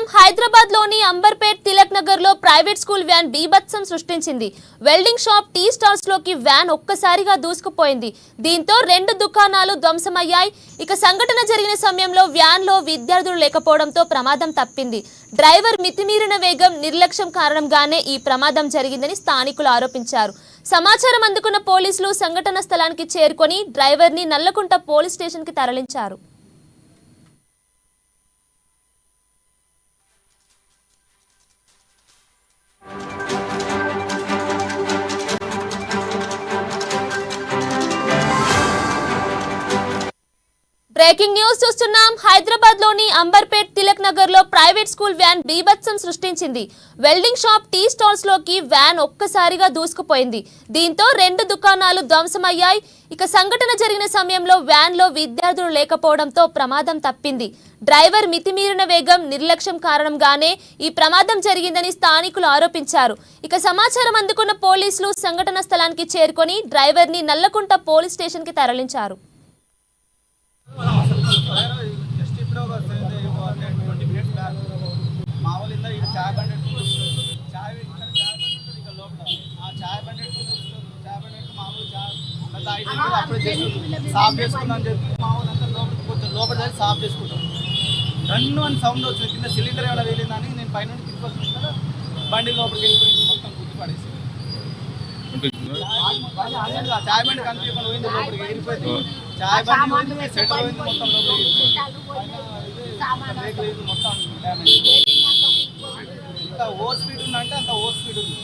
చూస్తున్నాం హైదరాబాద్ లోని అంబర్పేట్ తిలక్ నగర్ లో ప్రైవేట్ స్కూల్ వ్యాన్ బీభత్సం సృష్టించింది. వెల్డింగ్ షాప్ టీ స్టాల్స్ లోకి వ్యాన్ ఒక్కసారిగా దూసుకుపోయింది. దీంతో రెండు దుకాణాలు ధ్వంసమయ్యాయి. ఇక సంఘటన జరిగిన సమయంలో వ్యాన్ లో విద్యార్థులు లేకపోవడంతో ప్రమాదం తప్పింది. డ్రైవర్ మితిమీరిన వేగం, నిర్లక్ష్యం కారణంగానే ఈ ప్రమాదం జరిగిందని స్థానికులు ఆరోపించారు. సమాచారం అందుకున్న పోలీసులు సంఘటన స్థలానికి చేరుకొని డ్రైవర్ ని నల్లకుంట పోలీస్ స్టేషన్ కి తరలించారు. బ్రేకింగ్ న్యూస్ చూస్తున్నాం హైదరాబాద్ లోని అంబర్పేట్ తిలక్ నగర్ లో ప్రైవేట్ స్కూల్ వ్యాన్ బీభత్సం సృష్టించింది. వెల్డింగ్ షాప్ టీ స్టాల్స్ లోకి వ్యాన్ ఒక్కసారిగా దూసుకుపోయింది. దీంతో రెండు దుకాణాలు ధ్వంసమయ్యాయి. ఇక సంఘటన జరిగిన సమయంలో వ్యాన్ లో విద్యార్థులు లేకపోవడంతో ప్రమాదం తప్పింది. డ్రైవర్ మితిమీరిన వేగం, నిర్లక్ష్యం కారణంగానే ఈ ప్రమాదం జరిగిందని స్థానికులు ఆరోపించారు. ఇక సమాచారం అందుకున్న పోలీసులు సంఘటన స్థలానికి చేరుకొని డ్రైవర్ ని నల్లకుంట పోలీస్ స్టేషన్ కి తరలించారు. జస్ట్ ఇప్పుడు 20 మినిట్స్ బ్యాక్ మామూలు ఇందా ఇక్కడ చాయ్ బండి చాయ్ ఇక్కడ లోపల ఆ చాయ్ బండి మామూలు చాయ్ అప్పుడు సాఫ్ చేసుకున్నాను చెప్పి మామూలు అంతా కొంచెం లోపల సాఫ్ చేసుకుంటాం. రన్ను అని సౌండ్ వచ్చింది. కింద సిలిండర్ ఏమైనా వెళ్ళిందని నేను పైన కింద వస్తుంటే బండి లోపలికి వెళ్ళిపోయింది. మొత్తం గుర్తు పడేసి చాయ్ బండి కనిపించకుండా పోయింది. లోపలికి వెళ్ళిపోయింది. చాయ్ బండి పోయింది, సెట్ పోయింది, మొత్తం లోపలికి మొత్తం డ్యామేజ్. ఎంత ఓవర్ స్పీడ్ ఉందంటే అంత ఓవర్ స్పీడ్ ఉంది.